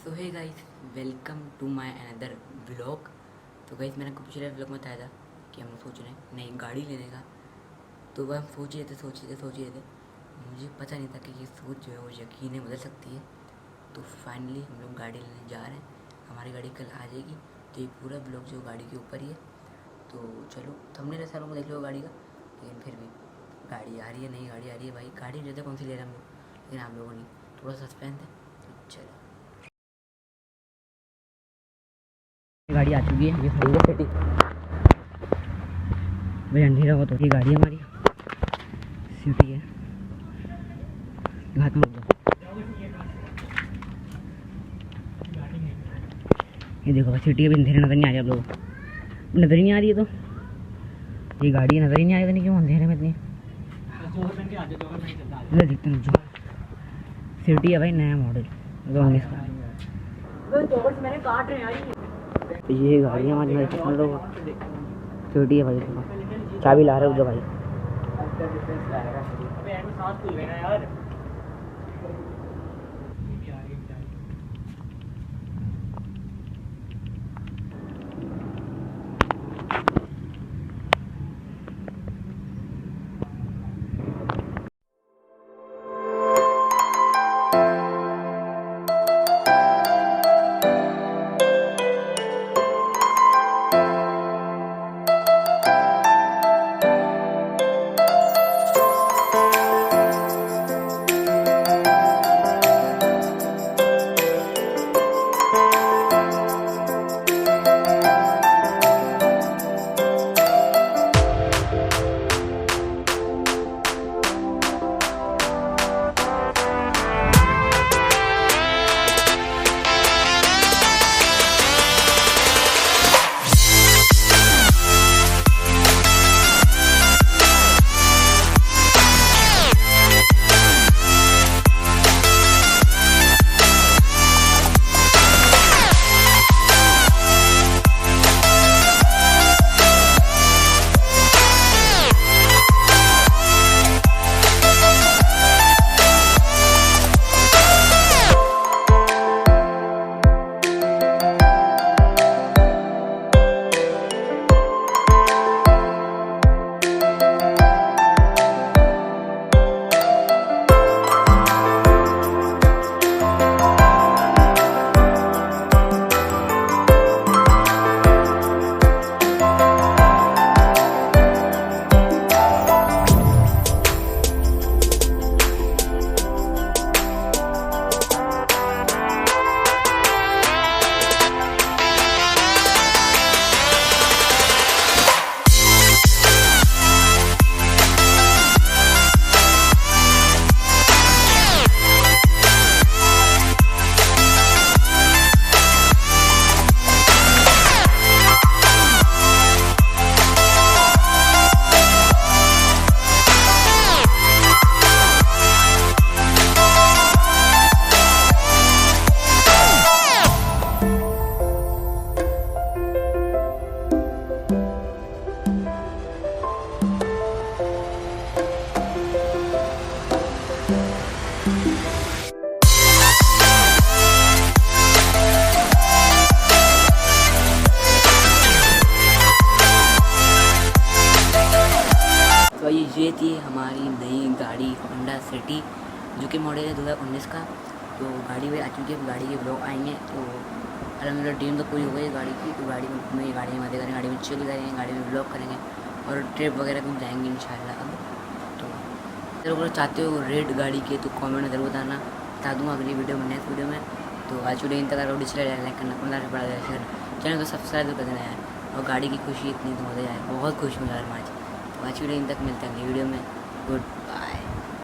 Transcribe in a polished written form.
So hey guys, welcome to my another vlog. तो guys, मैंने आपको पिछले व्लॉग में बताया था कि हम लोग सोच रहे हैं नई गाड़ी लेने का। तो वह हम सोच रहे थे। मुझे पता नहीं था कि ये सोच जो है वो यकीन बदल सकती है। तो फाइनली हम लोग गाड़ी लेने जा रहे हैं। हमारी गाड़ी कल आ जाएगी। तो ये पूरा ब्लॉग जो गाड़ी के ऊपर ही है। तो चलो, हमने ऐसा लोगों को देख लो गाड़ी का, लेकिन फिर भी गाड़ी आ रही है, नई गाड़ी आ रही है। भाई गाड़ी नहीं कौन सी ले रहे हम लोग, लेकिन आप लोगों ने थोड़ा सस्पेंस है। तो चलो, गाड़ी आ चुकी है। ये खड़ी है सिटी भाई, अंधेरा हो तो ये गाड़ी हमारी सिटी है। घाट में ये देखो भाई, सिटी अभी अंधेरे नजर नहीं आ रही। आप लोगों को नजर ही नहीं आ रही है। तो ये गाड़ी नजर ही नहीं आ रही, क्यों अंधेरे में इतनी दिखते हैं। सिटी है भाई, नया मॉडल 2019 का। मैंने काट रहे हैं। ये गाड़ी हमारी सिटी है भाई। चाबी ला रहे हो जो भाई। तो ये थी हमारी नई गाड़ी होंडा सिटी, जो कि मॉडल है 2019 का। तो गाड़ी में आ चुकी है, गाड़ी के ब्लॉग आएंगे। तो अलहमदिल्ला ड्रीम तो पूरी हो गई गाड़ी की। तो गाड़ी में घूमेंगे, गाड़ी में मजे करेंगे, गाड़ी में चिल करेंगे, गाड़ी में ब्लॉग करेंगे और ट्रिप वगैरह भी जाएंगे इंशाल्लाह। अब तो अगर चाहते हो रेड गाड़ी के तो कमेंट में ज़रूर बताना, बता दूँगा अगली वीडियो में, नेक्स्ट वीडियो में। तो आज वीडियो इन तक वीडियो चला जाए, लाइक करना, 15 से बड़ा शेयर, चैनल को सब्सक्राइब कर देना यार। और गाड़ी की खुशी इतनी तो मज़ा आए, बहुत खुश हूँ यार आज। तो आज वीडियो इन तक मिलता है अगली वीडियो में। गुड।